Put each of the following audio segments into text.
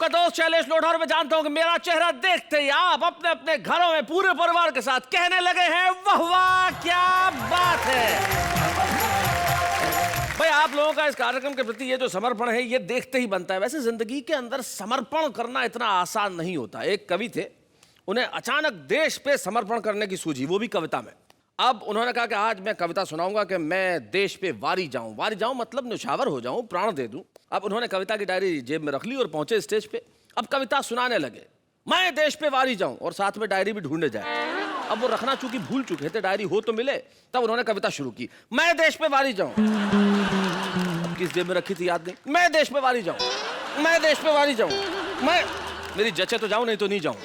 आपका दोस्त शैलेश लोढ़ा और मैं जानता हूं कि मेरा चेहरा देखते ही आप अपने अपने घरों में पूरे परिवार के साथ कहने लगे हैं वाह वाह क्या बात है। भाई आप लोगों का इस कार्यक्रम के प्रति ये जो समर्पण है ये देखते ही बनता है। वैसे जिंदगी के अंदर समर्पण करना इतना आसान नहीं होता। एक कवि थे, उन्हें अचानक देश पे समर्पण करने की सूझी, वो भी कविता में। अब उन्होंने कहा कि आज मैं कविता सुनाऊंगा कि मैं देश पे वारी जाऊं मतलब न्यौछावर हो जाऊं, प्राण दे दूं। अब उन्होंने कविता की डायरी जेब में रख ली और पहुंचे स्टेज पे। अब कविता सुनाने लगे, मैं देश पे वारी जाऊं, और साथ में डायरी भी ढूंढे जाए। अब वो रखना चूंकि भूल चुके थे, डायरी हो तो मिले। तब उन्होंने कविता शुरू की, मैं देश पे वारी जाऊं। अब किस जेब में रखी थी याद नहीं। मैं देश पे वारी जाऊं, मैं देश पे वारी जाऊं, मैं मेरी जचे तो जाऊं नहीं तो नहीं जाऊं।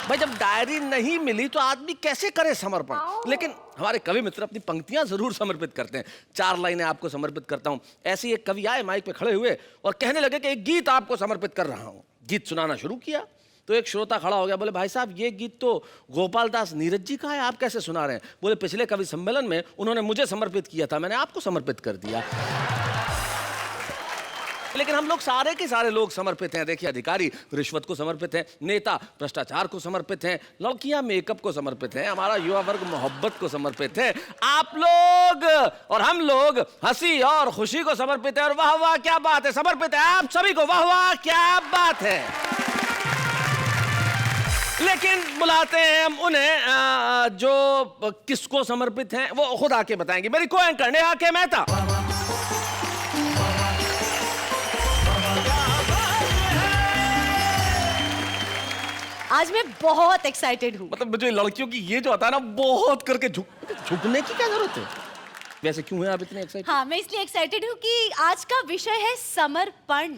भाई जब डायरी नहीं मिली तो आदमी कैसे करे समर्पण। लेकिन हमारे कवि मित्र अपनी पंक्तियां जरूर समर्पित करते हैं। 4 लाइनें आपको समर्पित करता हूं। ऐसे ही एक कवि आए, माइक पे खड़े हुए और कहने लगे कि एक गीत आपको समर्पित कर रहा हूं। गीत सुनाना शुरू किया तो एक श्रोता खड़ा हो गया, बोले भाई साहब ये गीत तो गोपाल दास नीरज जी का है, आप कैसे सुना रहे हैं। बोले पिछले कवि सम्मेलन में उन्होंने मुझे समर्पित किया था, मैंने आपको समर्पित कर दिया। लेकिन हम लोग सारे के सारे लोग समर्पित हैं। देखिए अधिकारी रिश्वत को समर्पित हैं, नेता भ्रष्टाचार को समर्पित हैं, लड़कियां मेकअप को समर्पित हैं, हमारा युवा वर्ग मोहब्बत को समर्पित है, आप लोग और हम लोग हंसी और खुशी को समर्पित है। और वाह वाह क्या बात है, समर्पित है आप सभी को, वाह वाह क्या बात है। लेकिन बुलाते हैं हम उन्हें जो किसको समर्पित हैं वो खुद आके बताएंगे। मेरी को एंकर नेहा के मेहता। आज मैं बहुत एक्साइटेड हूँ। मतलब मुझे लड़कियों की ये जो आता है ना बहुत करके झुकने की क्या जरूरत है। वैसे क्यों है आप इतने एक्साइटेड? हाँ मैं इसलिए एक्साइटेड हूँ कि आज का विषय है समर्पण।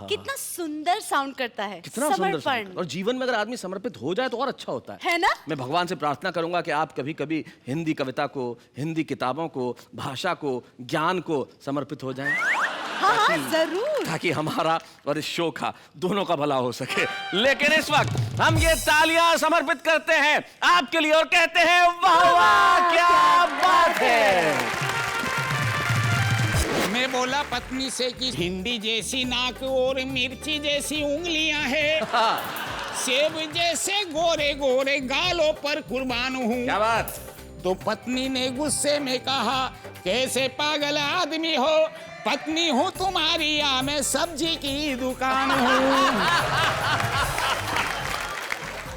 कितना सुंदर साउंड करता है, कितना समर्पण। और जीवन में अगर आदमी समर्पित हो जाए तो और अच्छा होता है ना। मैं भगवान से प्रार्थना करूंगा कि आप कभी कभी हिंदी कविता को, हिंदी किताबों को, भाषा को, ज्ञान को समर्पित हो जाएं। हाँ जरूर, ताकि हमारा और इस शो का दोनों का भला हो सके। लेकिन इस वक्त हम ये तालियां समर्पित करते हैं आपके लिए और कहते हैं वाह वाह क्या बात है। मैं बोला पत्नी से कि भिंडी जैसी नाक और मिर्ची जैसी उंगलियां हैं, सेब जैसे गोरे गोरे गालों पर कुर्बान हूँ। क्या बात। तो पत्नी ने गुस्से में कहा, कैसे पागल आदमी हो, पत्नी हूँ तुम्हारी या मैं सब्जी की दुकान हूँ।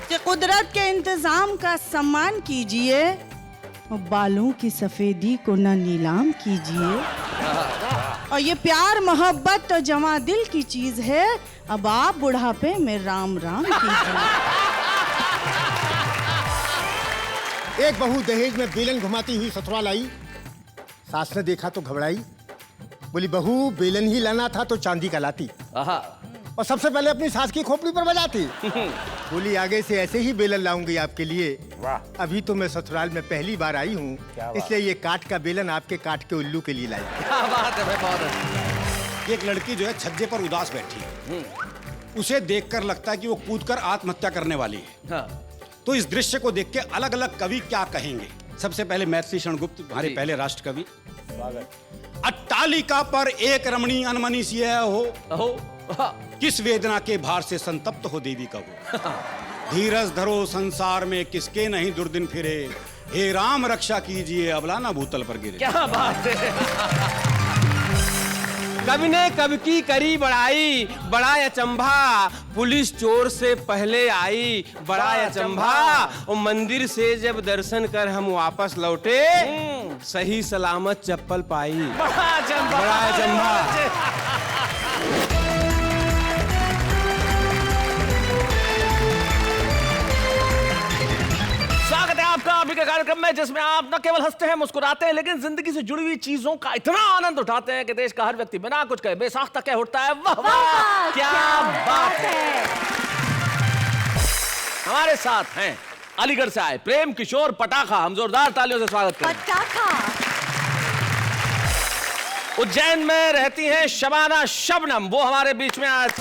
कि कुदरत के इंतजाम का सम्मान कीजिए और बालों की सफेदी को न नीलाम कीजिए। और ये प्यार मोहब्बत तो जवां दिल की चीज है, अब आप बुढ़ापे में राम राम कीजिए। एक बहू दहेज में बेलन घुमाती हुई ससुराल आई। सास ने देखा तो घबराई, बोली बहू बेलन ही लाना था तो चांदी का लाती, और सबसे पहले अपनी सास की खोपड़ी पर बजाती। बोली आगे से ऐसे ही बेलन लाऊंगी आपके लिए। अभी तो मैं ससुराल में पहली बार आई हूँ, इसलिए ये काठ का बेलन आपके काठ के उल्लू के लिए लाई। क्या बात है, बहुत अच्छा। एक लड़की जो है छज्जे पर उदास बैठी है, उसे देखकर लगता है कि वो कूदकर आत्महत्या करने वाली है। तो इस दृश्य को देख के अलग अलग कवि क्या कहेंगे। सबसे पहले मैथिली शरण गुप्त, हमारे पहले राष्ट्र कवि। अट्टालिका पर एक रमणी अनमनी सी है हो, किस वेदना के भार से संतप्त हो देवी का वो। धीरज धरो संसार में किसके नहीं दुर्दिन फिरे, हे राम रक्षा कीजिए अबला ना भूतल पर गिरे। क्या बात है। कवि ने कवि की करी बड़ाई, बड़ा अचंभा, पुलिस चोर से पहले आई, बड़ा अचंभा। और मंदिर से जब दर्शन कर हम वापस लौटे, सही सलामत चप्पल पाई, बड़ा अचंभा। स्वागत है आपका अभी के कार्यक्रम में, जिसमें आप न केवल हंसते हैं मुस्कुराते हैं, लेकिन जिंदगी से जुड़ी हुई चीजों का इतना आनंद उठाते हैं कि देश का हर व्यक्ति बिना कुछ कहे बेसाख्ता कह उठता है वाह वाह क्या बात है। हमारे साथ हैं अलीगढ़ से आए प्रेम किशोर पटाखा, हम जोरदार तालियों से स्वागत करें। पटाखा। उज्जैन में रहती हैं शबाना शबनम, वो हमारे बीच में आज।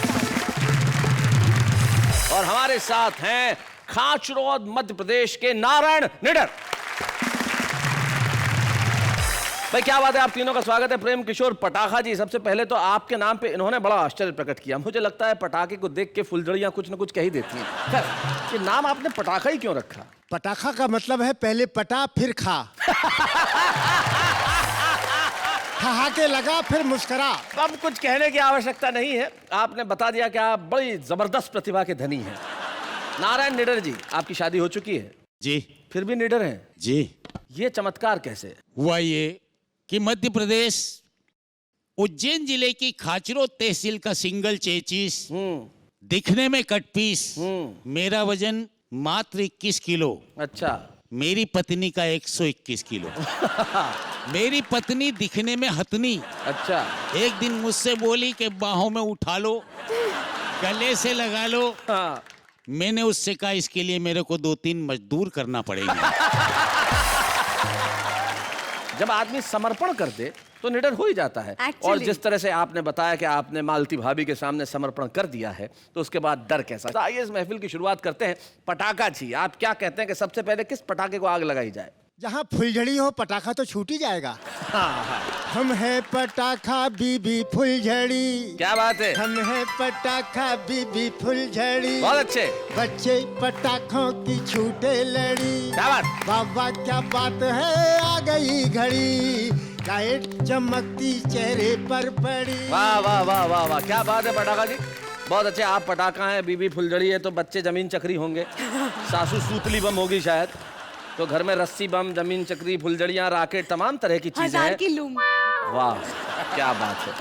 और हमारे साथ हैं खाचरोद मध्य प्रदेश के नारायण निडर। भाई क्या बात है, आप तीनों का स्वागत है। प्रेम किशोर पटाखा जी, सबसे पहले तो आपके नाम पे इन्होंने बड़ा आश्चर्य प्रकट किया। मुझे लगता है पटाखे को देख के फुलझड़ियां कुछ न कुछ कह ही देती हैं। खैर, ये नाम आपने पटाखा ही क्यों रखा? पटाखा का मतलब है पहले पटा फिर खा। ठहाके लगा फिर मुस्करा। अब कुछ कहने की आवश्यकता नहीं है, आपने बता दिया कि आप बड़ी जबरदस्त प्रतिभा के धनी हैं। नारायण निडर जी, आपकी शादी हो चुकी है? जी फिर भी निडर हैं? जी। ये चमत्कार कैसे? हुआ ये कि मध्य प्रदेश उज्जैन जिले की खाचरो तहसील का सिंगल चेचिस, दिखने में कटपीस, मेरा वजन मात्र 21 किलो। अच्छा। मेरी पत्नी का 121 किलो। मेरी पत्नी दिखने में हथनी। अच्छा। एक दिन मुझसे बोली कि बाहों में उठा लो, गले से लगा लो। हाँ। मैंने उससे कहा इसके लिए मेरे को 2-3 मजदूर करना पड़ेगा। जब आदमी समर्पण कर दे तो निडर हो ही जाता है। Actually. और जिस तरह से आपने बताया कि आपने मालती भाभी के सामने समर्पण कर दिया है, तो उसके बाद डर कैसा? तो आइए इस महफिल की शुरुआत करते हैं। पटाखा जी, आप क्या कहते हैं कि सबसे पहले किस पटाखे को आग लगाई जाए? जहाँ फुलझड़ी हो पटाखा तो छूट ही जाएगा। हम है पटाखा बीबी फुलझड़ी। क्या बात है, हम है पटाखा बीबी फुलझड़ी। बहुत अच्छे। बच्चे पटाखों की छूटे लड़ी। क्या बात? बाबा क्या बात है, आ गई घड़ी, लाइट चमकती चेहरे पर पड़ी। वाह वाह वाह वाह वाह, क्या बात है पटाखा जी, बहुत अच्छे। आप पटाखा हैं, बीबी फुलझड़ी है, तो बच्चे जमीन चक्री होंगे, सासू सूतली बम होगी शायद, तो घर में रस्सी बम, जमीन चक्री, फुलझड़ियाँ, राकेट, तमाम तरह की चीजें हैं। 1000 की लूम। वाह क्या बात है।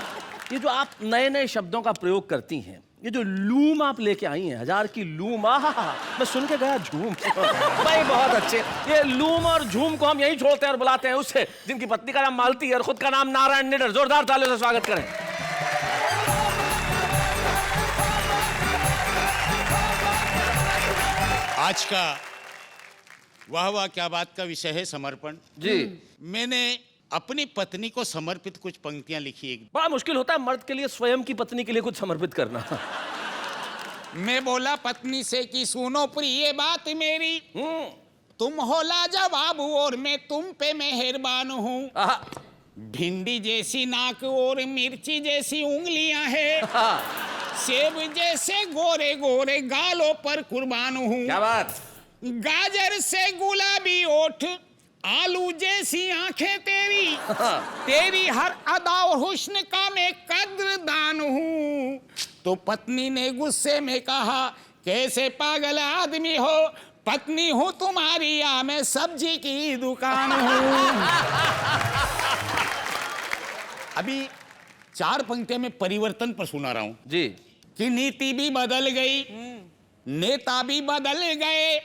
ये जो आप नए नए शब्दों का प्रयोग करती हैं, ये जो लूम आप लेके आई हैं, 1000 की लूम, मैं सुन के गया झूम। भाई बहुत अच्छे। ये लूम और झूम को हम यही छोड़ते हैं और बुलाते हैं उससे जिनकी पत्नी का नाम मालती है और खुद का नाम नारायण निडर। जोरदार तालियों से स्वागत करें। आज का वाह वाह क्या बात का विषय है समर्पण जी। मैंने अपनी पत्नी को समर्पित कुछ पंक्तियां लिखी एक। बड़ा मुश्किल होता है मर्द के लिए स्वयं की पत्नी के लिए कुछ समर्पित करना। मैं बोला पत्नी से कि सुनो प्रिय बात मेरी, तुम हो लाजवाब और मैं तुम पे मेहरबान हूँ। भिंडी जैसी नाक और मिर्ची जैसी उंगलियां हैं, सेब जैसे गोरे गोरे गालों पर कुर्बान हूँ। क्या बात? गाजर से गुलाबी ओठ, आलू जैसी आंखें तेरी, तेरी हर अदा और हुस्न का मैं कद्रदान हूँ। तो पत्नी ने गुस्से में कहा, कैसे पागल आदमी हो, पत्नी हूँ तुम्हारी या मैं सब्जी की दुकान हूँ। अभी 4 पंक्तियों में परिवर्तन पर सुना रहा हूँ जी। कि नीति भी बदल गई, नेता भी बदल गए,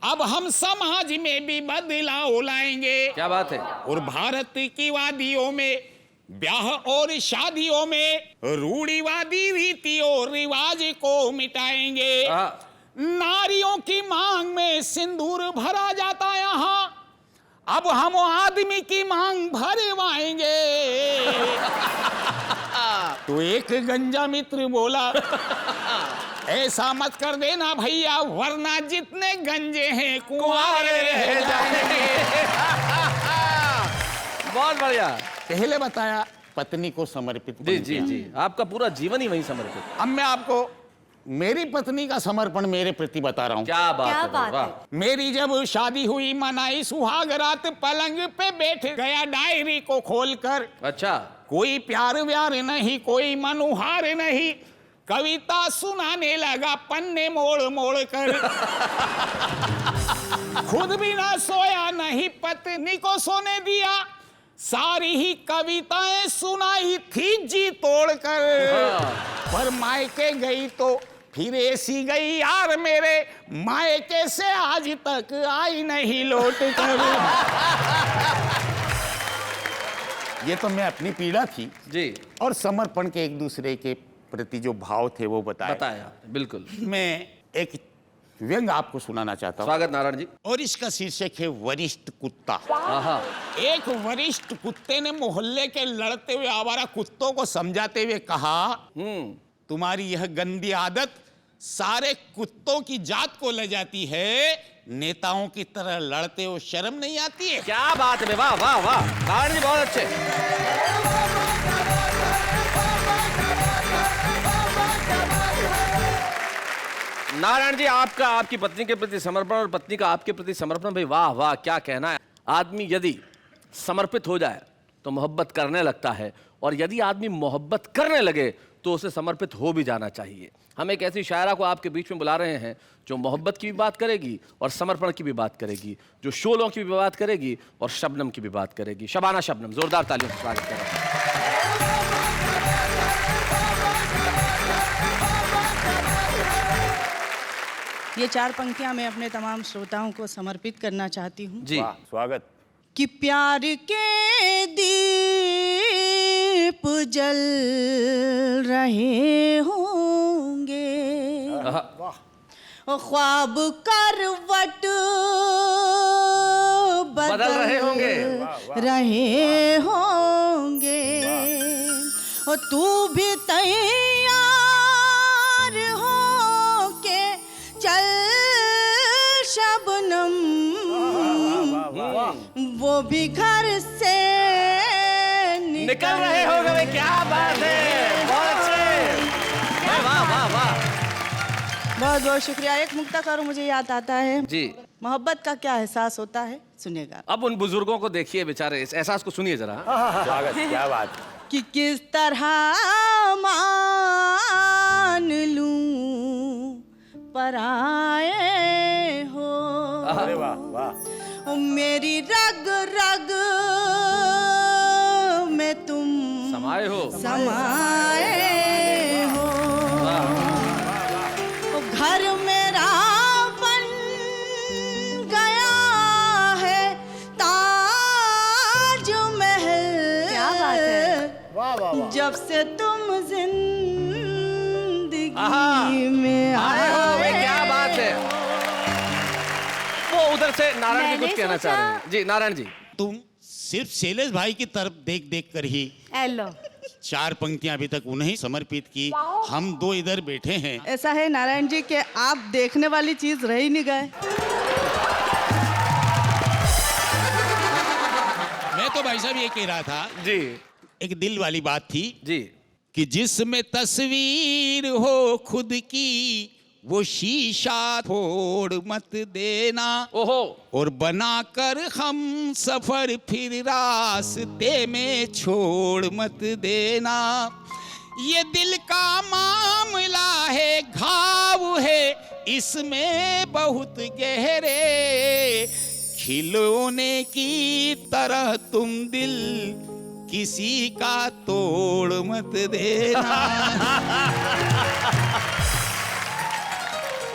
अब हम समाज में भी बदलाव लाएंगे। क्या बात है? और भारत की वादियों में, ब्याह और शादियों में रूढ़िवादी रीति और रिवाज को मिटाएंगे। नारियों की मांग में सिंदूर भरा जाता यहाँ, अब हम आदमी की मांग भरवाएंगे। तो एक गंजा मित्र बोला, ऐसा मत कर देना भैया, वरना जितने गंजे हैं कुंवारे रह जाएंगे। बहुत बढ़िया। पहले बताया पत्नी को समर्पित। जी जी जी, आपका पूरा जीवन ही वही समर्पित। अब मैं आपको मेरी पत्नी का समर्पण मेरे प्रति बता रहा हूँ। क्या बात क्या है, बात वाह। है। मेरी जब शादी हुई, मनाई सुहाग रात, पलंग पे बैठ गया डायरी को खोलकर। अच्छा। कोई प्यार व्यार नहीं, कोई मनुहार नहीं, कविता सुनाने लगा पन्ने मोड़ मोड़ कर। खुद भी ना सोया, नहीं पत्नी को सोने दिया, सारी ही कविताएं सुनाई थी जी तोड़कर। पर मायके गई तो फिर ऐसी गई यार मेरे, मायके से आज तक आई नहीं लौट कर। ये तो मैं अपनी पीड़ा थी जी। और समर्पण के एक दूसरे के प्रति जो भाव थे वो बताया। बिल्कुल। मैं एक व्यंग आपको सुनाना चाहता हूँ। स्वागत नारायण जी। और इसका शीर्षक है वरिष्ठ कुत्ता। आहा। एक वरिष्ठ कुत्ते ने मोहल्ले के लड़ते हुए आवारा कुत्तों को समझाते हुए कहा, तुम्हारी यह गंदी आदत सारे कुत्तों की जात को ले जाती है, नेताओं की तरह लड़ते हो शर्म नहीं आती है? क्या बात है, वाह वाह वाह, नारायण जी बहुत अच्छे। नारायण जी, आपका आपकी पत्नी के प्रति समर्पण और पत्नी का आपके प्रति समर्पण, भाई वाह वाह, क्या कहना है। आदमी यदि समर्पित हो जाए तो मोहब्बत करने लगता है, और यदि आदमी मोहब्बत करने लगे तो उसे समर्पित हो भी जाना चाहिए। हम एक ऐसी शायरा को आपके बीच में बुला रहे हैं जो मोहब्बत की भी बात करेगी और समर्पण की भी बात करेगी, जो शोलों की भी बात करेगी और शबनम की भी बात करेगी। शबाना शबनम, जोरदार तालियों से स्वागत करें। ये 4 पंक्तियां मैं अपने तमाम श्रोताओं को समर्पित करना चाहती हूँ। जी स्वागत। कि प्यार के दीप जल रहे होंगे, ख्वाब करवट बदल रहे होंगे, रहे होंगे, और तू भी तैयार हो के चल शबनम, वो भी घर से निकल रहे होंगे। भाई क्या बात है, बहुत अच्छे, वाह वाह वाह वाह। बहुत बहुत शुक्रिया। एक मुक्तक मुझे याद आता है जी, मोहब्बत का क्या एहसास होता है, सुनिएगा। अब उन बुजुर्गों को देखिए, बेचारे इस एहसास को सुनिए जरा। स्वागत, क्या बात। कि किस तरह मान लूं पराए हो, अरे वाह वाह। मेरी रग रग में तुम समाये हो, समाए हो, घर मेरा बन गया है ताज महल। क्या बात है, वाह वाह वाह। जब से तुम जिंदगी आहा, में आए हो, भाई क्या बात है। वो उधर से नारायण जी मैंने कुछ कहना चाह रहे हैं। जी नारायण जी। तुम सिर्फ शैलेश भाई की तरफ देख देख कर ही हेलो, 4 पंक्तियां अभी तक उन्हें समर्पित की, हम 2 इधर बैठे हैं। ऐसा है नारायण जी कि आप देखने वाली चीज रह ही नहीं गए। मैं तो भाई साहब ये कह रहा था, जी एक दिल वाली बात थी जी, कि जिसमें तस्वीर हो खुद की, वो शीशा फोड़ मत देना, ओहो, और बनाकर हम सफर फिर रास्ते में छोड़ मत देना। ये दिल का मामला है, घाव है इसमें बहुत गहरे, खिलौने की तरह तुम दिल किसी का तोड़ मत देना।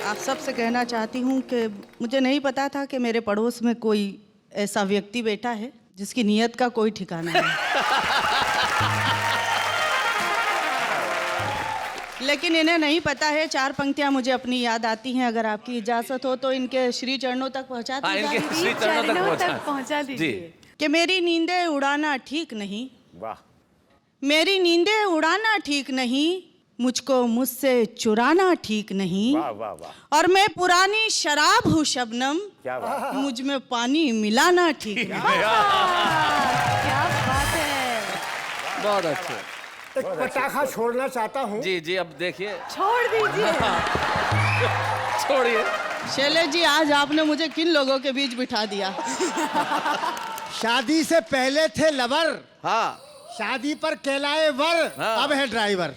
आप सबसे कहना चाहती हूँ कि मुझे नहीं पता था कि मेरे पड़ोस में कोई ऐसा व्यक्ति बैठा है जिसकी नीयत का कोई ठिकाना नहीं। लेकिन इन्हें नहीं पता है, 4 पंक्तियां मुझे अपनी याद आती हैं। अगर आपकी इजाजत हो तो इनके श्री चरणों तक पहुंचा दी इनके जाए। श्री चरणों तक पहुंचा जी। दीजिए। कि मेरी नींदें उड़ाना ठीक नहीं, वाह। मेरी नींदें उड़ाना ठीक नहीं, मुझको मुझसे चुराना ठीक नहीं, वाह वाह वाह। और मैं पुरानी शराब हूँ शबनम, क्या बात। मुझ में पानी मिलाना ठीक नहीं। क्या बात है, बहुत अच्छे। एक पटाखा छोड़ना चाहता हूँ। जी जी, अब देखिए, छोड़ दीजिए। छोड़िए। शैलेश जी, आज आपने मुझे किन लोगों के बीच बिठा दिया? शादी से पहले थे लवर, हाँ, शादी पर कहलाए वर, हाँ। अब है ड्राइवर।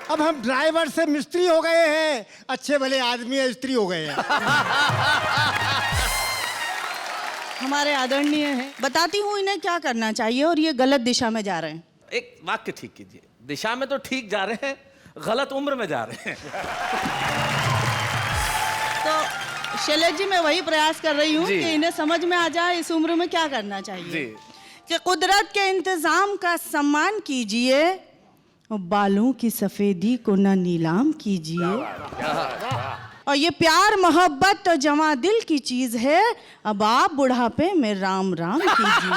अब हम ड्राइवर से मिस्त्री हो गए हैं, अच्छे भले आदमी है, स्त्री हो गए हैं। हमारे आदरणीय हैं, बताती हूँ इन्हें क्या करना चाहिए, और ये गलत दिशा में जा रहे हैं। एक वाक्य ठीक कीजिए। दिशा में तो ठीक जा रहे हैं, गलत उम्र में जा रहे हैं। तो शैलेश जी, मैं वही प्रयास कर रही हूँ जी। कि इन्हें समझ में आ जाए इस उम्र में क्या करना चाहिए। जी। कि कुदरत के इंतजाम का सम्मान कीजिए, और बालों की सफेदी को ना नीलाम कीजिए, और ये प्यार मोहब्बत तो जवां दिल की चीज है, अब आप बुढ़ापे में राम राम कीजिए।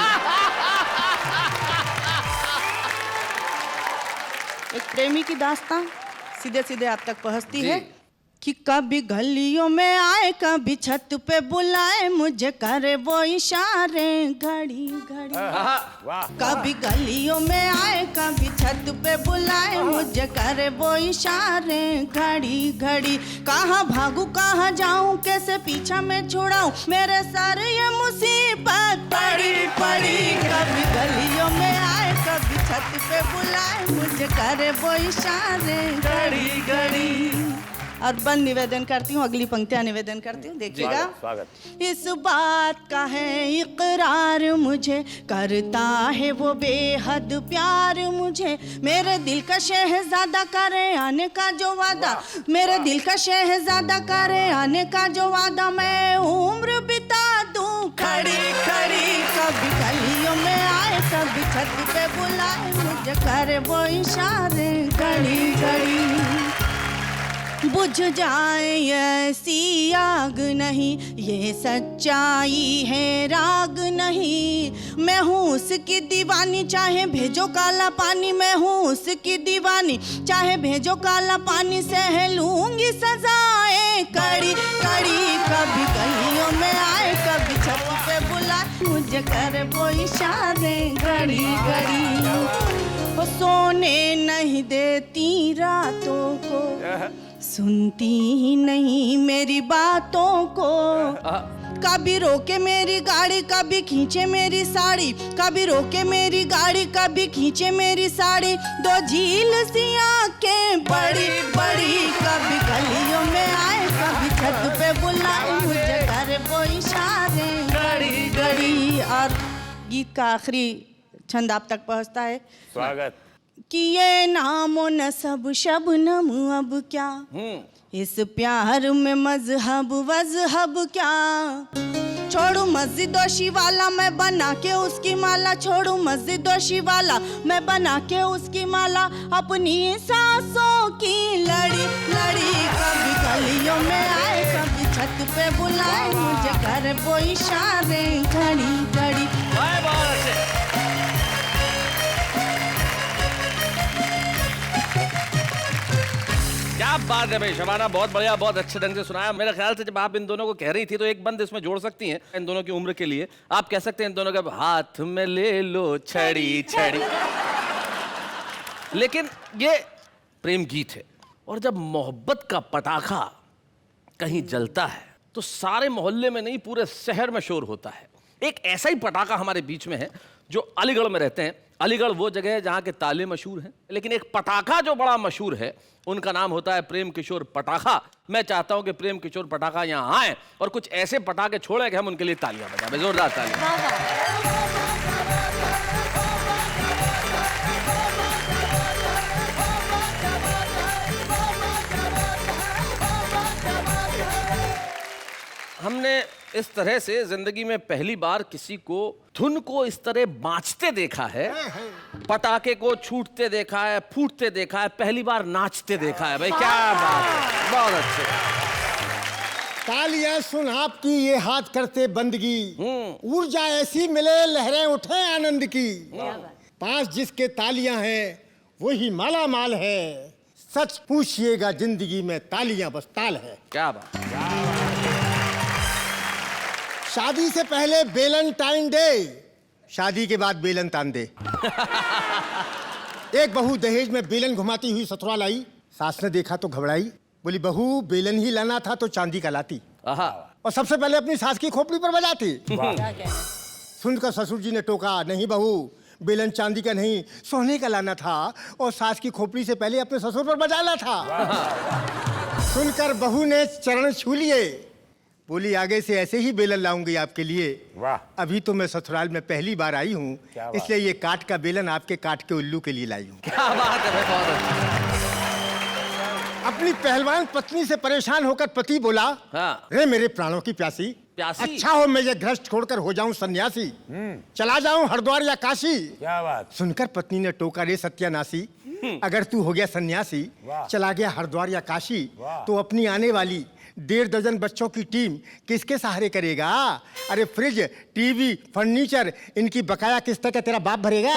एक प्रेमी की दास्तां सीधे सीधे आप तक पहुंचती है कि कभी गलियों में आए, कभी छत पे बुलाए, मुझे करे वो इशारे घड़ी घड़ी। वाह कभी गलियों में आए, कभी छत पे बुलाए, मुझे करे वो इशारे घड़ी घड़ी। कहाँ भागूं कहाँ जाऊं, कैसे पीछा मैं छुड़ाऊं, मेरे सर ये मुसीबत पड़ी पड़ी। कभी गलियों में आए, कभी छत पे बुलाए, मुझे करे वो इशारे घड़ी घड़ी। और बंद निवेदन करती हूँ, अगली पंक्तियाँ निवेदन करती हूँ, देखिएगा। स्वागत। इस बात का है इकरार मुझे, करता है वो बेहद प्यार मुझे। मेरे दिल का शहजादा करे आने का जो वादा, मेरे दिल का शहजादा करे आने का जो वादा, मैं उम्र बिता दूं खड़ी खड़ी। कभी गलियों में आए, कभी छत पे बुलाए, मुझे करे वो इशारे घड़ी घड़ी। बुझ जाए ऐसी आग नहीं, ये सच्चाई है राग नहीं। मैं हूँ उसकी दीवानी, चाहे भेजो काला पानी। मैं हूँ उसकी दीवानी, चाहे भेजो काला पानी। सह लूंगी सजाएं कड़ी कड़ी। कभी गलियों में आए, कभी छत पे बुलाए, मुझे करे वो इशारे घड़ी घड़ी। वो सोने नहीं देती रातों को, सुनती ही नहीं मेरी बातों को। कभी रोके मेरी गाड़ी, कभी खींचे मेरी साड़ी। कभी रोके मेरी गाड़ी, कभी खींचे मेरी साड़ी। दो झील सी आंखें बड़ी बड़ी। कभी गलियों में आए, कभी छत पे बुलाए, मुझे करे वो इशारे घड़ी घड़ी। और गीत का आखिरी छंद आप तक पहुंचता है। स्वागत। कि ये नामो नसब शबनम अब क्या, इस प्यार में मजहब वजहब क्या। छोड़ू मस्जिद और शिवाला, मैं बना के उसकी माला। छोड़ू मस्जिद और शिवाला, मैं बना के उसकी माला। अपनी सांसों की लड़ी लड़ी। कभी गलियों में आए, कभी छत पे बुलाए, मुझे करे वो इशारे घड़ी घड़ी। क्या बात है भाई शबाना, बहुत बढ़िया, बहुत अच्छे ढंग से सुनाया। मेरे ख्याल से जब आप इन दोनों को कह रही थी तो एक बंद इसमें जोड़ सकती हैं इन दोनों की उम्र के लिए। आप कह सकते हैं इन दोनों का हाथ में ले लो छड़ी छड़ी। लेकिन ये प्रेम गीत है, और जब मोहब्बत का पटाखा कहीं जलता है तो सारे मोहल्ले में नहीं, पूरे शहर में शोर होता है। एक ऐसा ही पटाखा हमारे बीच में है जो अलीगढ़ में रहते हैं। अलीगढ़ वो जगह है जहाँ के ताले मशहूर हैं, लेकिन एक पटाखा जो बड़ा मशहूर है उनका नाम होता है प्रेम किशोर पटाखा। मैं चाहता हूँ कि प्रेम किशोर पटाखा यहाँ आए और कुछ ऐसे पटाखे छोड़े कि हम उनके लिए तालियां बजाएं। जोरदार तालियां। हमने इस तरह से जिंदगी में पहली बार किसी को धुन को इस तरह बाँचते देखा है, पटाखे को छूटते देखा है, फूटते देखा है, पहली बार नाचते देखा है। भाई क्या बात है, बहुत अच्छे। तालियां सुन आपकी ये हाथ करते बंदगी, ऊर्जा ऐसी मिले लहरें उठे आनंद की। पांच जिसके तालियां हैं वही माला माल है, सच पूछिएगा जिंदगी में तालियां बस ताल है। क्या बात। शादी से पहले वेलेंटाइन डे, शादी के बाद बेलन तान दे। एक बहू दहेज में बेलन घुमाती हुई ससुराल आई। सास ने देखा तो घबराई, बोली बहू बेलन ही लाना था तो चांदी का लाती, और सबसे पहले अपनी सास की खोपड़ी पर बजाती। सुनकर ससुर जी ने टोका, नहीं बहू बेलन चांदी का नहीं सोने का लाना था, और सास की खोपड़ी से पहले अपने ससुर पर बजाना था। सुनकर बहू ने चरण छू लिए, बोली आगे से ऐसे ही बेलन लाऊंगी आपके लिए। वाह। अभी तो मैं ससुराल में पहली बार आई हूँ, इसलिए ये काट का बेलन आपके काट के उल्लू के लिए लाई हूँ। क्या बात है, बहुत अच्छा। अपनी पहलवान पत्नी से परेशान होकर पति बोला, हाँ। रे मेरे प्राणों की प्यासी, प्यासी? अच्छा हो मैं ये गृहस्थ छोड़कर हो जाऊं सन्यासी, चला जाऊं हरिद्वार या काशी। क्या बात। सुनकर पत्नी ने टोका, रे सत्यानाशी, अगर तू हो गया सन्यासी, चला गया हरिद्वार या काशी, तो अपनी आने वाली 1.5 दर्जन बच्चों की टीम किसके सहारे करेगा? अरे फ्रिज, टीवी, फर्नीचर, इनकी बकाया किस्त का तेरा बाप भरेगा?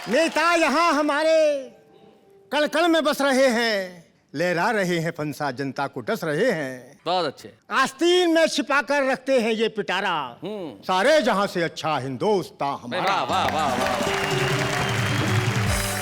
नेता यहाँ हमारे कण कण में बस रहे हैं, लहरा रहे हैं फंसा, जनता को डस रहे हैं। बहुत अच्छे। आस्तीन में छिपा कर रखते हैं ये पिटारा, सारे जहां से अच्छा हिंदुस्तान हमारा। वाह वाह वाह वाह।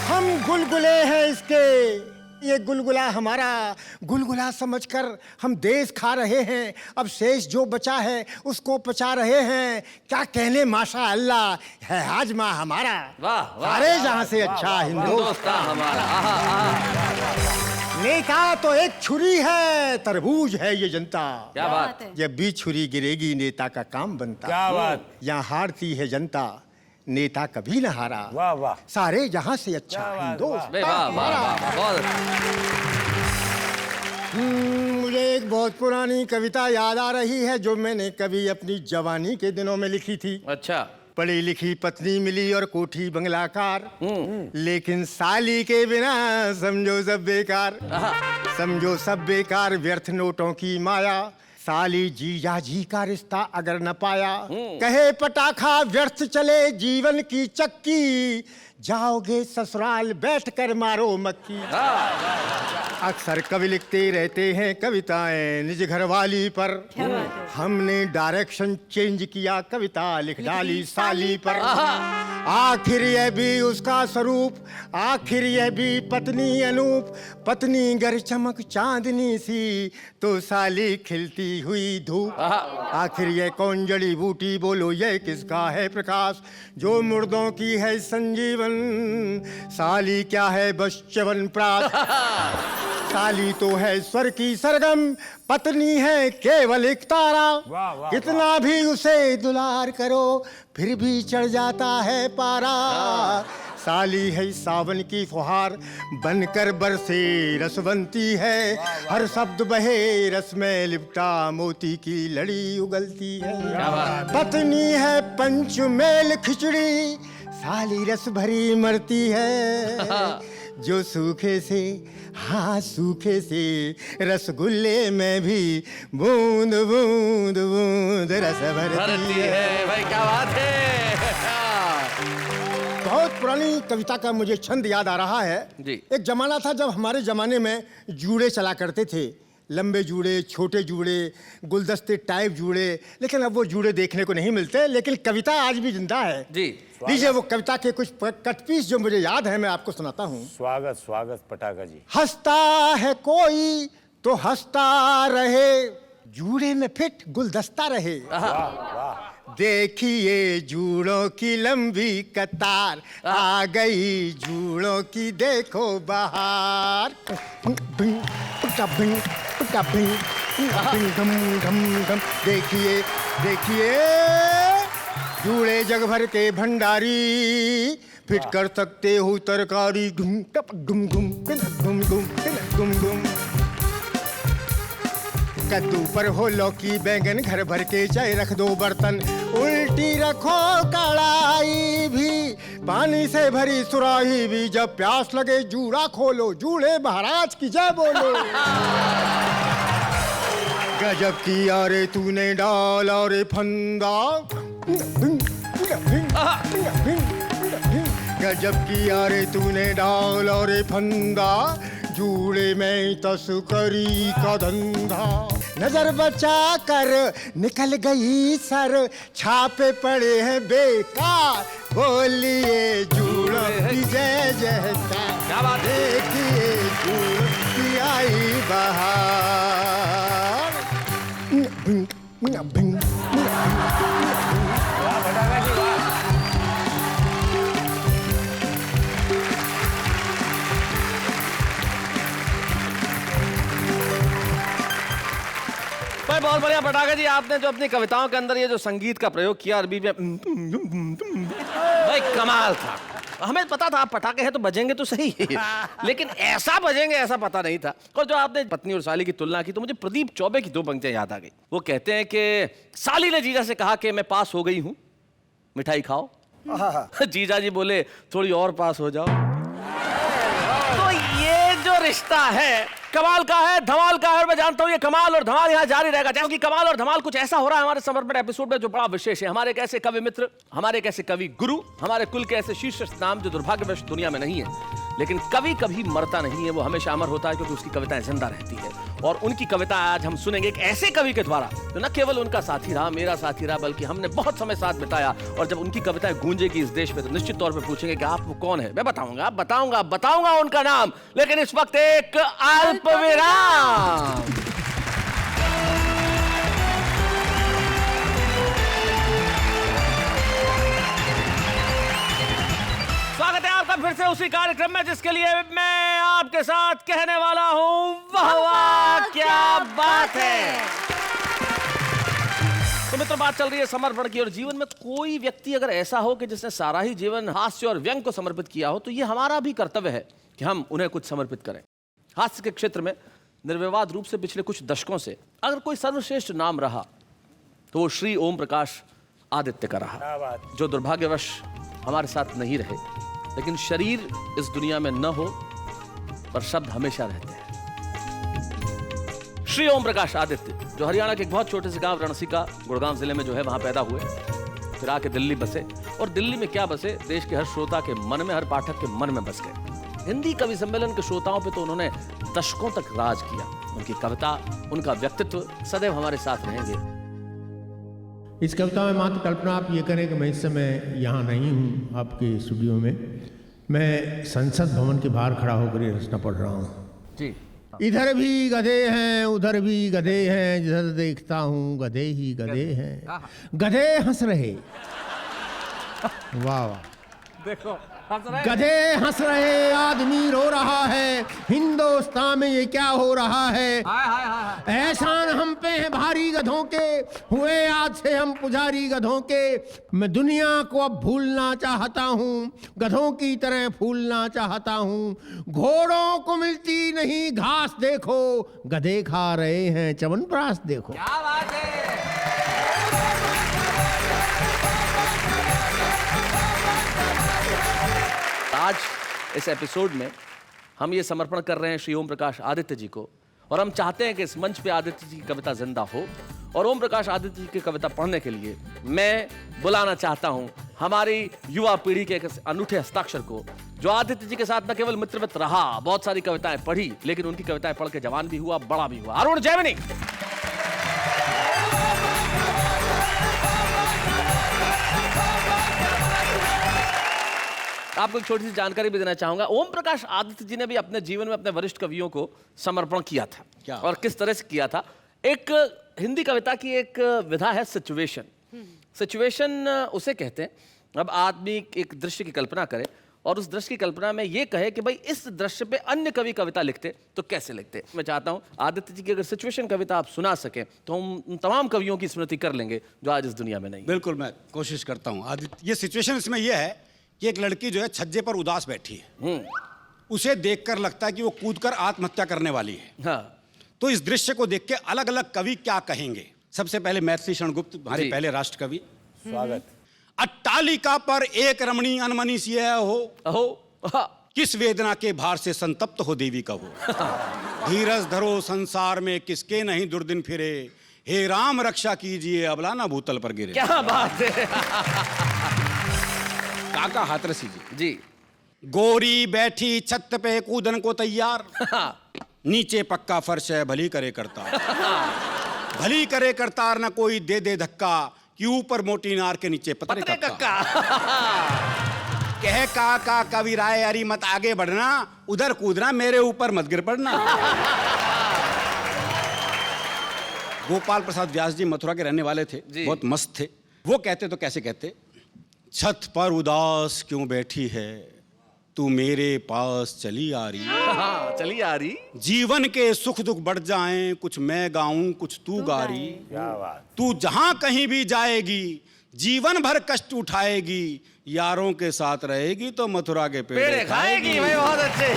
हम गुलगुले हैं इसके, ये गुलगुला हमारा, गुलगुला समझकर हम देश खा रहे हैं, अब शेष जो बचा है उसको पचा रहे हैं। क्या कहने माशा अल्लाह है हाजमा हमारा, वाह वाह। सारे जहां से अच्छा हिंदुस्तान हमारा। आहा आहा। नेता तो एक छुरी है, तरबूज है ये जनता। क्या बात है। जब भी छुरी गिरेगी नेता का काम बनता। क्या बात। यहाँ हारती है जनता, नेता कभी न हारा। वाह वाह। सारे जहां से अच्छा क्या बात, हिंदुस्तान वाह वाह हमारा। वाह। बहुत अच्छा। मुझे एक बहुत पुरानी कविता याद आ रही है जो मैंने कभी अपनी जवानी के दिनों में लिखी थी। अच्छा। पढ़ी लिखी पत्नी मिली और कोठी बंगलाकार, लेकिन साली के बिना समझो सब बेकार। समझो सब बेकार, व्यर्थ नोटों की माया, साली जीजा जी का रिश्ता अगर न पाया। कहे पटाखा व्यर्थ चले जीवन की चक्की, जाओगे ससुराल बैठकर मारो मक्खी। अक्सर कवि लिखते रहते हैं कविताएं निज घरवाली पर, हमने डायरेक्शन चेंज किया, कविता लिख डाली साली पर। आखिर यह भी उसका स्वरूप, आखिर यह भी पत्नी अनूप, पत्नी गर चमक चांदनी सी तो साली खिलती हुई धूप। आखिर यह कौन जड़ी बूटी बोलो यह किसका है प्रकाश, जो मुर्दों की है संजीवन, साली क्या है बस च्यवनप्राश। साली तो है स्वर की सरगम, पत्नी है केवल एक तारा। वाह, वाह, कितना भी उसे दुलार करो फिर भी चढ़ जाता है पारा। साली है सावन की फुहार, बनकर बरसे रसवंती है, हर शब्द बहे रस में लिपटा मोती की लड़ी उगलती है। पत्नी है पंचमेल खिचड़ी, साली रस भरी मरती है, जो सूखे से हाँ सूखे से रसगुल्ले में भी बूंद बूंद बूंद रस भरती है। भाई क्या बात है। बहुत पुरानी कविता का मुझे छंद याद आ रहा है जी। एक जमाना था जब हमारे जमाने में जूड़े चला करते थे, लंबे जूड़े, छोटे जूड़े, गुलदस्ते टाइप जूड़े, लेकिन अब वो जूड़े देखने को नहीं मिलते, लेकिन कविता आज भी जिंदा है। जी। लीजिए वो कविता के कुछ कटपीस जो मुझे याद है मैं आपको सुनाता हूँ। स्वागत स्वागत पटाखा जी। हंसता है कोई तो हंसता रहे, जूड़े में फिट गुलदस्ता रहे। वाह वाह। देखिए जूड़ों की लंबी कतार, आ गई जूड़ों की देखो बहार। देखिए देखिए जूड़े जग भर के भंडारी, फिट कर सकते हो तरकारी। घुम टप घुम घुम घुम घुम घुम घुम। कद्दू पर हो लौकी बैंगन घर भर के चाय रख दो बर्तन, उल्टी रखो कढ़ाई भी, पानी से भरी सुराही भी, जब प्यास लगे जूड़ा खोलो, जूड़े महाराज की जय बोलो। गजब किया रे तूने डाला रे फंदा, गजब किया रे तूने डाला रे फंदा, जूड़े में तस्करी का धंधा। नजर बचा कर निकल गई सर, छापे पड़े हैं बेकार, बोलिए जूड़ों की जय जयकार। देखिए जूड़ों की आई बहार। भाई बहुत बढ़िया पटाखा जी, आपने जो अपनी कविताओं के अंदर ये जो संगीत का प्रयोग किया अरबी में, भाई कमाल था। हमें पता था आप पटाखे हैं तो बजेंगे तो सही, लेकिन ऐसा बजेंगे ऐसा पता नहीं था। और जो आपने पत्नी और साली की तुलना की तो मुझे प्रदीप चौबे की दो पंक्तियां याद आ गई। वो कहते हैं कि साली ने जीजा से कहा कि मैं पास हो गई हूँ, मिठाई खाओ। जीजा जी बोले थोड़ी और पास हो जाओ। तो ये जो रिश्ता है कमाल का है, धमाल का है, और मैं जानता हूं ये कमाल और धमाल यहां जारी रहेगा, क्योंकि कमाल और धमाल कुछ ऐसा हो रहा है हमारे समर्पण एपिसोड में जो बड़ा विशेष है। हमारे एक ऐसे कवि मित्र, हमारे एक ऐसे कवि गुरु, हमारे कुल के ऐसे शीर्ष नाम जो दुर्भाग्यवश दुनिया में नहीं है, लेकिन कवि कभी मरता नहीं है, वो हमेशा अमर होता है क्योंकि उसकी कविताएं जिंदा रहती है। और उनकी कविता आज हम सुनेंगे एक ऐसे कवि के द्वारा जो न केवल उनका साथी रहा, मेरा साथी रहा, बल्कि हमने बहुत समय साथ बिताया। और जब उनकी कविताएं गूंजेगी इस देश में तो निश्चित तौर पे पूछेंगे कि आप वो कौन है। मैं बताऊंगा उनका नाम, लेकिन इस वक्त एक अल्प विराम। स्वागत है आपका फिर से उसी कार्यक्रम में जिसके लिए मैं आपके साथ कहने वाला हूं, वाह वाह क्या बात है। तो मित्रों, बात चल रही है समर्पण की, और जीवन में कोई व्यक्ति अगर ऐसा हो कि जिसने सारा ही जीवन हास्य और व्यंग को समर्पित किया हो, तो ये हमारा भी कर्तव्य है कि हम उन्हें कुछ समर्पित करें। हास्य के क्षेत्र में निर्विवाद रूप से पिछले कुछ दशकों से अगर कोई सर्वश्रेष्ठ नाम रहा तो वो श्री ओम प्रकाश आदित्य का रहा, जो दुर्भाग्यवश हमारे साथ नहीं रहे, लेकिन शरीर इस दुनिया में न हो पर शब्द हमेशा रहते हैं। श्री ओम प्रकाश आदित्य जो हरियाणा के एक बहुत छोटे से गांव रणसिका, गुड़गांव जिले में जो है, वहां पैदा हुए, फिर आके दिल्ली बसे, और दिल्ली में क्या बसे, देश के हर श्रोता के मन में, हर पाठक के मन में बस गए। हिंदी कवि सम्मेलन के श्रोताओं पे तो उन्होंने दशकों तक राज किया। उनकी कविता, उनका व्यक्तित्व सदैव हमारे साथ रहेंगे। इस कविता में मात्र कल्पना आप ये करें कि मैं इस समय यहाँ नहीं हूँ आपके स्टूडियो में, मैं संसद भवन के बाहर खड़ा होकर ये रचना पढ़ रहा हूँ। जी। इधर भी गधे हैं, उधर भी गधे हैं, जिधर देखता हूँ गधे ही गधे हैं, गधे हंस रहे। वाह वाह, देखो गधे हंस रहे, आदमी रो रहा है, हिंदुस्तान में ये क्या हो रहा है। एहसान हम पे है भारी गधों के, हुए आज से हम पुजारी गधों के। मैं दुनिया को अब भूलना चाहता हूँ, गधों की तरह फूलना चाहता हूँ। घोड़ों को मिलती नहीं घास देखो, गधे खा रहे हैं च्यवनप्राश देखो। क्या बात है। आज इस एपिसोड में हम ये समर्पण कर रहे हैं श्री ओम प्रकाश आदित्य जी को, और हम चाहते हैं कि इस मंच पे आदित्य जी की कविता जिंदा हो। और ओम प्रकाश आदित्य जी की कविता पढ़ने के लिए मैं बुलाना चाहता हूं हमारी युवा पीढ़ी के एक अनूठे हस्ताक्षर को, जो आदित्य जी के साथ न केवल मित्रवत रहा, बहुत सारी कविताएं पढ़ी, लेकिन उनकी कविताएं पढ़ के जवान भी हुआ, बड़ा भी हुआ। अरुण जैमिनी। आपको एक छोटी सी जानकारी भी देना चाहूंगा, ओम प्रकाश आदित्य जी ने भी अपने जीवन में अपने वरिष्ठ कवियों को समर्पण किया था। क्या? और किस तरह से किया था? एक हिंदी कविता की एक विधा है सिचुएशन। सिचुएशन उसे कहते हैं, अब आदमी एक दृश्य की कल्पना करे और उस दृश्य की कल्पना में ये कहे कि भाई इस दृश्य पे अन्य कवि कविता लिखते तो कैसे लिखते। मैं चाहता हूं आदित्य जी की अगर सिचुएशन कविता आप सुना सकें तो हम उन तमाम कवियों की स्मृति कर लेंगे जो आज इस दुनिया में नहीं। बिल्कुल, मैं कोशिश करता हूँ। आदित्य, ये सिचुएशन इसमें यह है कि एक लड़की जो है छज्जे पर उदास बैठी है, उसे देखकर लगता है कि वो कूदकर आत्महत्या करने वाली है। हाँ। तो इस दृश्य को देख के अलग अलग कवि क्या कहेंगे। सबसे पहले मैथिली शरणगुप्त, हमारे पहले राष्ट्र कवि। स्वागत। अट्टालिका पर एक रमणी अनमनी सी है हो किस वेदना के भार से संतप्त हो देवी का वो। धीरज धरो संसार में किसके नहीं दुर्दिन फिरे, हे राम रक्षा कीजिए अबला ना भूतल पर गिरे। क्या बात है। काका हाथरसी जी। गोरी बैठी छत पे कूदन को तैयार, नीचे पक्का फर्श है भली करे करतार। भली करे करतार ना कोई दे दे धक्का, कि ऊपर मोटी नार के नीचे पतरे कक्का। कह काका कवि राय अरी मत आगे बढ़ना, उधर कूदना मेरे ऊपर मत गिर पड़ना। गोपाल प्रसाद व्यास जी मथुरा के रहने वाले थे, बहुत मस्त थे। वो कहते तो कैसे कहते, छत पर उदास क्यों बैठी है, तू मेरे पास चली आ रही। हाँ, चली आ रही। जीवन के सुख दुख बढ़ जाएं, कुछ मैं गाऊं कुछ तू गा रही। क्या बात। तू जहां कहीं भी जाएगी, जीवन भर कष्ट उठाएगी, यारों के साथ रहेगी तो मथुरा के पेड़े खाएगी। भाई बहुत अच्छे।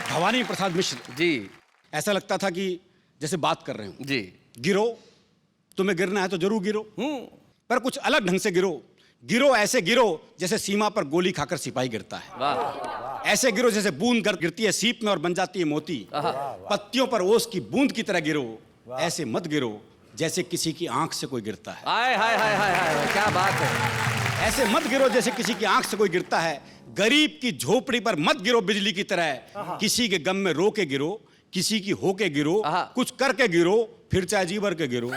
भवानी प्रसाद मिश्र जी। ऐसा लगता था कि जैसे बात कर रहे हो जी। गिरो, तुम्हें गिरना है तो जरूर गिरो, पर कुछ अलग ढंग से गिरो। गिरो ऐसे गिरो जैसे सीमा पर गोली खाकर सिपाही गिरता है। वाह। ऐसे गिरो जैसे बूंद गिरती है सीप में और बन जाती है मोती। पत्तियों पर ओस की बूंद की तरह गिरो, ऐसे मत गिरो जैसे किसी की आंख से कोई गिरता है। हाय हाय हाय हाय हाय, क्या बात है। ऐसे मत गिरो जैसे किसी की आंख से कोई गिरता है। गरीब की झोपड़ी पर मत गिरो बिजली की तरह, किसी के गम में रो के गिरो, किसी की हो के गिरो, कुछ करके गिरो, फिर चाहे जी भर के गिरो।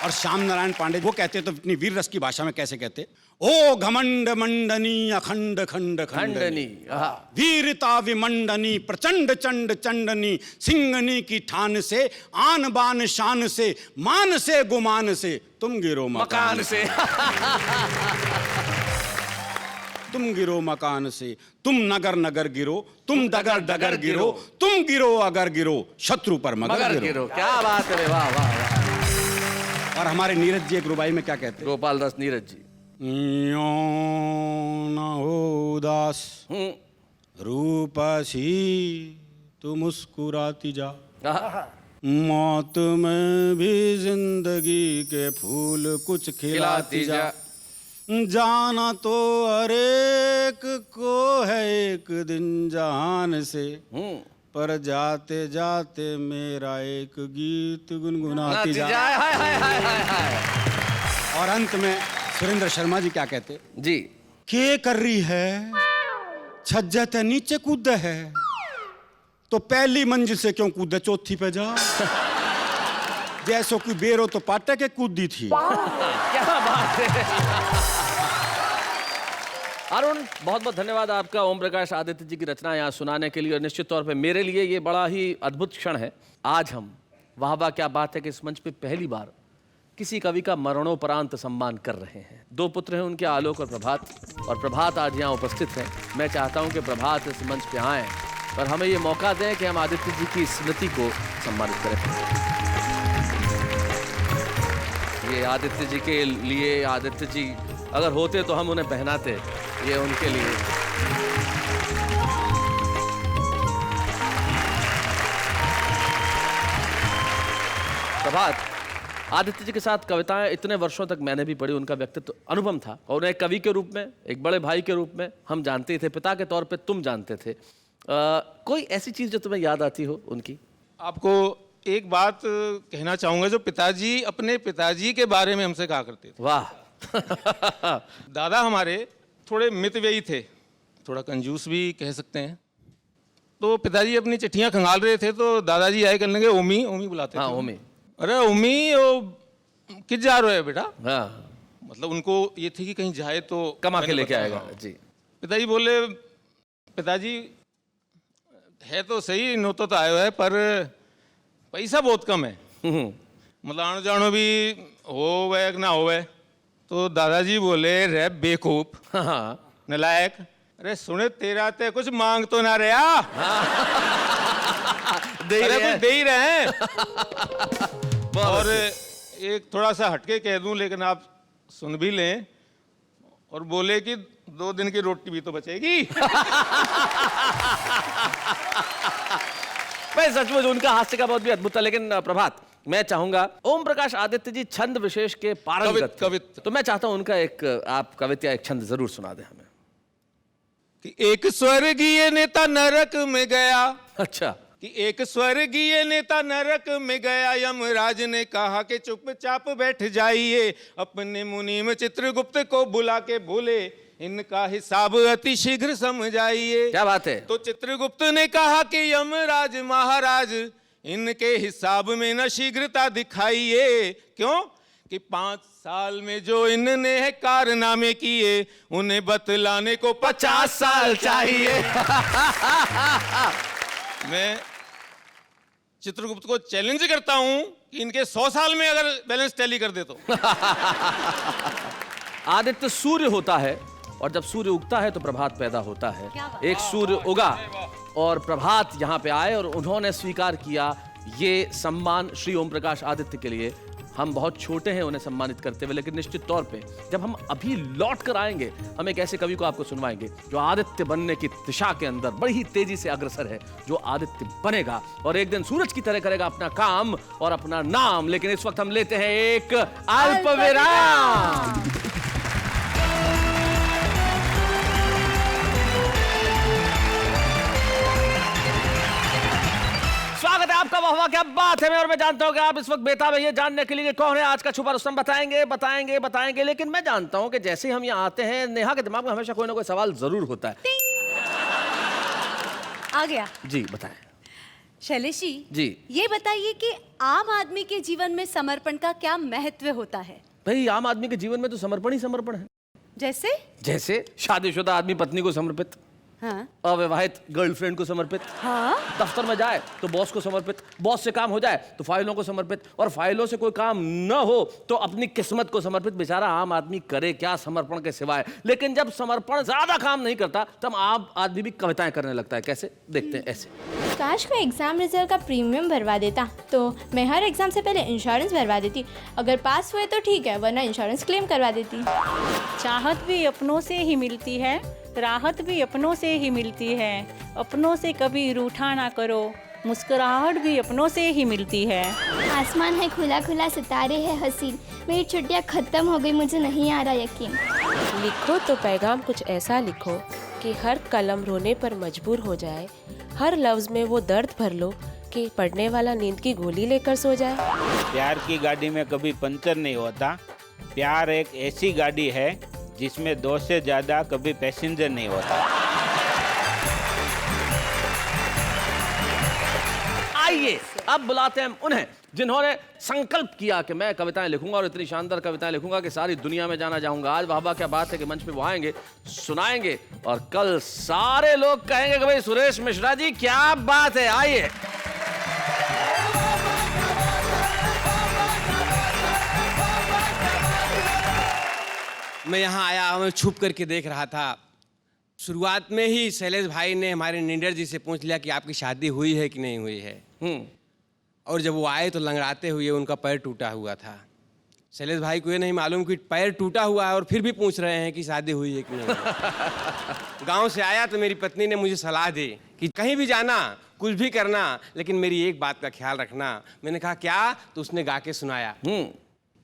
और श्याम नारायण पांडे वो कहते तो इतनी वीर रस की भाषा में कैसे कहते, ओ घमंड मंडनी अखंड खंड खंडनी, वीरता विमंडनी प्रचंड चंड चंडनी, सिंगनी की ठान से आन बान शान से, मान से गुमान से तुम गिरो मकान से। तुम गिरो मकान से, तुम नगर नगर गिरो, तुम डगर डगर गिरो, तुम गिरो अगर गिरो, शत्रु पर मगर गिरो। क्या बात है, वाह वाह वाह। और हमारे नीरज जी एक रुबाई में क्या कहते हैं, गोपाल दास नीरज जी, यो न हो उदास रूपसी तू मुस्कुराती जा, मौत में भी जिंदगी के फूल कुछ खिलाती जा, जाना तो हर एक को है एक दिन जहान से, पर जाते जाते मेरा एक गीत गुनगुनाती जा। हाय हाय हाय हाय हाय। और अंत में सुरेंद्र शर्मा जी क्या कहते जी, के कर रही है छज्जे ते नीचे कूद है, तो पहली मंजिल से क्यों कूदे चौथी पे जा, जैसो कि बेरो तो पाटे के कूदी थी। क्या बात है। अरुण, बहुत बहुत धन्यवाद आपका ओम प्रकाश आदित्य जी की रचना यहाँ सुनाने के लिए। और निश्चित तौर पे मेरे लिए ये बड़ा ही अद्भुत क्षण है। आज हम वाह वाह क्या बात है कि इस मंच पे पहली बार किसी कवि का मरणोपरांत सम्मान कर रहे हैं। दो पुत्र हैं उनके, आलोक और प्रभात, और प्रभात आज यहाँ उपस्थित हैं। मैं चाहता हूँ कि प्रभात इस मंच पे आएँ और हमें ये मौका दें कि हम आदित्य जी की स्मृति को सम्मानित करें। ये आदित्य जी के लिए, आदित्य जी अगर होते तो हम उन्हें पहनाते, ये उनके लिए। प्रभात, आदित्य जी के साथ कविताएं इतने वर्षों तक मैंने भी पढ़ी, उनका व्यक्तित्व अनुपम था और उन्हें एक कवि के रूप में, एक बड़े भाई के रूप में हम जानते थे, पिता के तौर पे तुम जानते थे। कोई ऐसी चीज जो तुम्हें याद आती हो उनकी? आपको एक बात कहना चाहूंगा, जो पिताजी अपने पिताजी के बारे में हमसे कहा करते थे। वाह। दादा हमारे थोड़े मितव्ययी थे, थोड़ा कंजूस भी कह सकते हैं। तो पिताजी अपनी चिट्ठियां खंगाल रहे थे तो दादाजी आए करने लगे, ओमी ओमी बुलाते थे। ओमी। अरे ओमी वो किस जा रहे हो बेटा? हाँ। मतलब उनको ये थी कि कहीं जाए तो कमा के लेके आएगा। जी। पिताजी बोले, पिताजी है तो सही, नौतो तो आयो है, पर पैसा बहुत कम है, मतलब आनो जानो भी हो ना हो। तो दादाजी बोले, रे बेवकूफ, नलायक, अरे सुने तेरा ते कुछ मांग तो ना रहा, अरे कुछ दे ही रहे हैं। और एक थोड़ा सा हटके कह दूं लेकिन आप सुन भी लें, और बोले कि 2 दिन की रोटी भी तो बचेगी। मैं सचमुच उनका हास्य का बहुत भी अद्भुत था। लेकिन प्रभात, मैं चाहूंगा, ओम प्रकाश आदित्य जी छंद विशेष के पारंगत थे, तो मैं चाहता हूं उनका एक आप कविता या एक छंद जरूर सुना दें हमें। कि एक स्वर्गीय नेता नरक में गया। अच्छा। कि एक स्वर्गीय नेता नरक में गया, यमराज ने कहा कि चुपचाप बैठ जाइए, अपने मुनीम चित्रगुप्त को बुला के बोले, इनका हिसाब अति शीघ्र समझाइए। क्या बात है। तो चित्रगुप्त ने कहा कि यमराज महाराज, इनके हिसाब में न शीघ्रता दिखाइए। क्यों? कि 5 साल में जो इनने है कारनामे किए, उन्हें बतलाने को 50 साल चाहिए। मैं चित्रगुप्त को चैलेंज करता हूं कि इनके 100 साल में अगर बैलेंस टैली कर दे तो। आदित्य सूर्य होता है और जब सूर्य उगता है तो प्रभात पैदा होता है। एक सूर्य उगा और प्रभात यहाँ पे आए और उन्होंने स्वीकार किया ये सम्मान श्री ओम प्रकाश आदित्य के लिए। हम बहुत छोटे हैं उन्हें सम्मानित करते हुए, लेकिन निश्चित तौर पे जब हम अभी लौट कर आएंगे, हम एक ऐसे कवि को आपको सुनवाएंगे जो आदित्य बनने की दिशा के अंदर बड़ी ही तेजी से अग्रसर है, जो आदित्य बनेगा और एक दिन सूरज की तरह करेगा अपना काम और अपना नाम। लेकिन इस वक्त हम लेते हैं एक अल्प विराम। है आपका वाह वाह क्या बात है। और मैं जानता हूं कि आप इस वक्त बेताब है ये जानने के लिए कि कौन है आज का छुपा रुस्तम। बताएंगे लेकिन मैं जानता हूं कि जैसे ही हम यहाँ आते हैं नेहा के दिमाग में हमेशा कोई ना कोई सवाल जरूर होता है। आ गया जी बताएं। शैलेश जी ये बताइए कि आम आदमी के जीवन में समर्पण का क्या महत्व होता है? भाई आम आदमी के जीवन में तो समर्पण ही समर्पण है। जैसे शादीशुदा आदमी पत्नी को समर्पित, हाँ अविवाहित गर्लफ्रेंड को समर्पित, हाँ दफ्तर में जाए तो बॉस को समर्पित, बॉस से काम हो जाए तो फाइलों को समर्पित, और फाइलों से कोई काम न हो तो अपनी किस्मत को समर्पित। बेचारा आम आदमी करे क्या समर्पण के सिवाय। लेकिन जब समर्पण ज्यादा काम नहीं करता तब आम आदमी भी कविताएं करने लगता है। कैसे? देखते हैं ऐसे। काश मैं एग्ज़ाम रिजल्ट का प्रीमियम भरवा देता तो मैं हर एग्ज़ाम से पहले इंश्योरेंस भरवा देती। अगर पास हुए तो ठीक है, वरना इंश्योरेंस क्लेम करवा देती। चाहत भी अपनों से ही मिलती है, राहत भी अपनों से ही मिलती है। अपनों से कभी रूठा ना करो, मुस्कुराहट भी अपनों से ही मिलती है। आसमान है खुला खुला, सितारे है हसीन, मेरी छुट्टियाँ ख़त्म हो गई, मुझे नहीं आ रहा यकीन। लिखो तो पैगाम कुछ ऐसा लिखो कि हर कलम रोने पर मजबूर हो जाए, हर लफ्ज़ में वो दर्द भर लो कि पढ़ने वाला नींद की गोली लेकर सो जाए। प्यार की गाड़ी में कभी पंचर नहीं होता। प्यार एक ऐसी गाड़ी है जिसमें 2 से ज़्यादा कभी पैसेंजर नहीं होता। आइए अब बुलाते हैं उन्हें जिन्होंने संकल्प किया कि मैं कविताएं लिखूंगा और इतनी शानदार कविताएं लिखूंगा कि सारी दुनिया में जाना जाऊंगा। आज वाह वाह क्या बात है कि मंच पे वो आएंगे, सुनाएंगे और कल सारे लोग कहेंगे कि भाई सुरेश मिश्रा जी क्या बात है। आइए मैं यहाँ आया, मैं छुप करके देख रहा था। शुरुआत में ही शैलेश भाई ने हमारे निंडर जी से पूछ लिया कि आपकी शादी हुई है कि नहीं हुई है। और जब वो आए तो लंगड़ाते हुए उनका पैर टूटा हुआ था। शैलेश भाई को ये नहीं मालूम कि पैर टूटा हुआ है और फिर भी पूछ रहे हैं कि शादी हुई है कि नहीं। गांव से आया तो मेरी पत्नी ने मुझे सलाह दी कि कहीं भी जाना, कुछ भी करना, लेकिन मेरी एक बात का ख्याल रखना। मैंने कहा क्या? तो उसने गा के सुनाया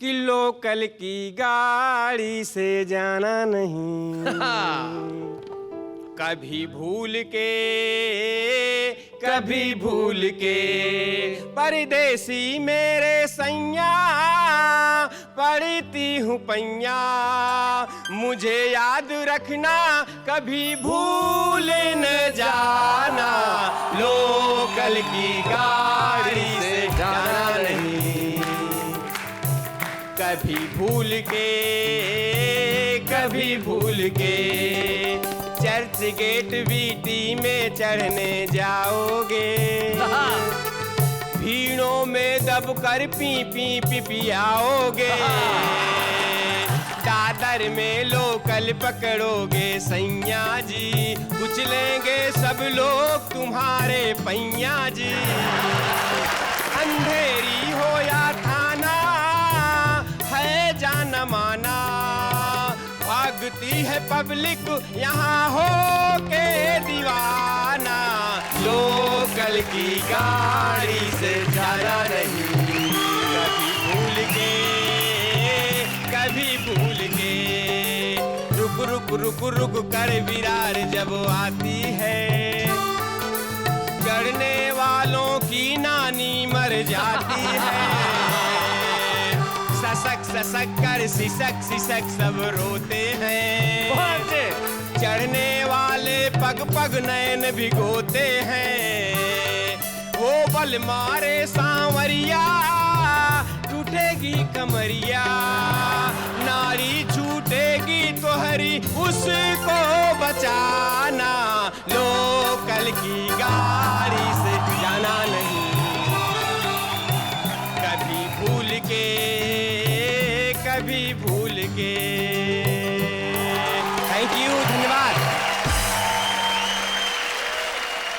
कि लोकल की गाड़ी से जाना नहीं, कभी भूल के परदेसी मेरे सैया पढ़ती हूँ पैया, मुझे याद रखना कभी भूल न जाना, लोकल की गाड़ी से जाना नहीं, कभी भूल के चर्च गेट वीटी में चढ़ने जाओगे, भीड़ों में दबकर पी पियाओगे, दादर में लोकल पकड़ोगे सैया जी, कुचलेंगे सब लोग तुम्हारे पैया जी। अंधेरी हो या थाना है जाना माना, भागती है पब्लिक यहाँ हो के दीवाना, लोकल की गाड़ी से जाना नहीं, कभी भूल के रुक कर विरार जब आती है, चढ़ने वालों की नानी मर जाती है, ससक कर सिसक सब रोते हैं, चढ़ने वाले पग नैन भिगोते हैं, वो बल मारे सांवरिया टूटेगी कमरिया, नारी छूटेगी तो हरी उसको बचाना, लोकल की गाड़ी से जाना नहीं, कभी भूल के। थैंक यू, धन्यवाद।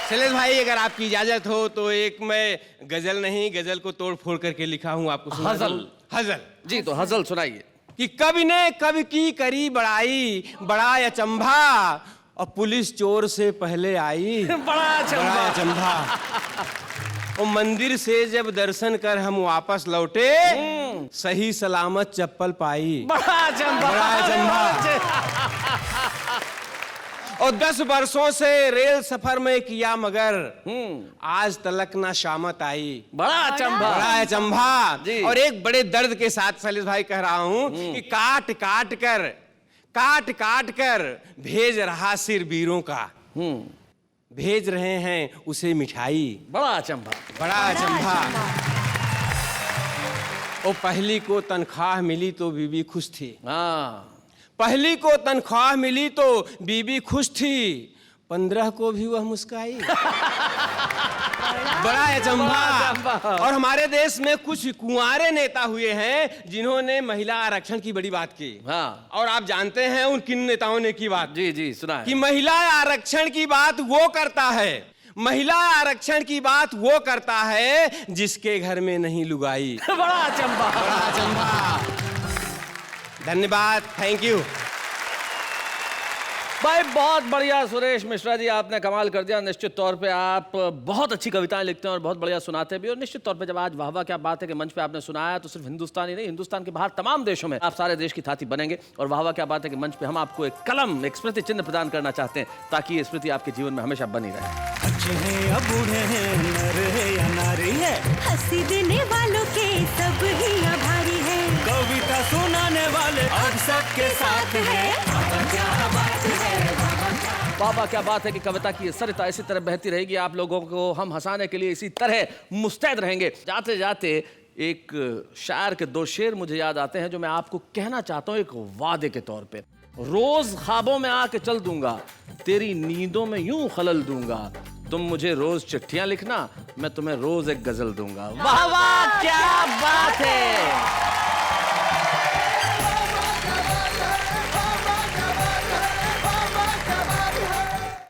शैलेश भाई अगर आपकी इजाजत हो तो एक मैं गजल नहीं, गजल को तोड़ फोड़ करके लिखा हूं, आपको सुना दूं? हजल जी, तो हजल सुनाइए। कि कवि ने कवि की करी बड़ाई, बड़ा अचंभा, और पुलिस चोर से पहले आई, बड़ा अचंभा। और मंदिर से जब दर्शन कर हम वापस लौटे, सही सलामत चप्पल पाई, बड़ा अचंभा। और 10 वर्षों से रेल सफर में किया मगर आज तलक ना शामत आई। बड़ा अचंभा। बड़ा अचंभा जी। और एक बड़े दर्द के साथ सैलिस भाई कह रहा हूं कि काट काट कर भेज रहा सिर वीरों का, भेज रहे हैं उसे मिठाई। बड़ा अचंभा। बड़ा अचंभा। और पहली को तनख्वाह मिली तो बीबी खुश थी। पहली को तनख्वाह मिली तो बीबी खुश थी, 15 को भी वह मुस्काई। बड़ा अचंभा। और हमारे देश में कुछ कुंवारे नेता हुए हैं जिन्होंने महिला आरक्षण की बड़ी बात की। हाँ। और आप जानते हैं उन किन नेताओं ने की बात? जी जी सुना है कि महिला आरक्षण की बात वो करता है, महिला आरक्षण की बात वो करता है जिसके घर में नहीं लुगाई। बड़ा अचंभा। बड़ा अचंभा। धन्यवाद, थैंक यू भाई। बहुत बढ़िया सुरेश मिश्रा जी, आपने कमाल कर दिया। निश्चित तौर पे आप बहुत अच्छी कविताएं लिखते हैं और बहुत बढ़िया सुनाते भी। और निश्चित तौर पे जब आज वाह वाह क्या बात है कि मंच पे आपने सुनाया, तो सिर्फ हिंदुस्तान ही नहीं, हिंदुस्तान के बाहर तमाम देशों में आप सारे देश की थाती बनेंगे। और वाह वाह क्या बात है कि मंच पे हम आपको एक कलम, एक स्मृति चिन्ह प्रदान करना चाहते हैं ताकि ये स्मृति आपके जीवन में हमेशा बनी रहे। अच्छे हैं या बूढ़े हैं, नर है या नारी है, हंसी देने वालों के सब ही आभारी है, कविता सुनाने वाले अब सबके साथ है। क्या बात है, बाबा क्या बात है कि कविता की सरिता इसी तरह बहती रहेगी। आप लोगों को हम हंसाने के लिए इसी तरह मुस्तैद रहेंगे। जाते जाते एक शायर के 2 शेर मुझे याद आते हैं जो मैं आपको कहना चाहता हूं एक वादे के तौर पे। रोज ख्वाबों में आके चल दूंगा, तेरी नींदों में यूं खलल दूंगा, तुम मुझे रोज चिट्ठियां लिखना, मैं तुम्हें रोज एक गजल दूंगा। वाह वाह क्या बात है।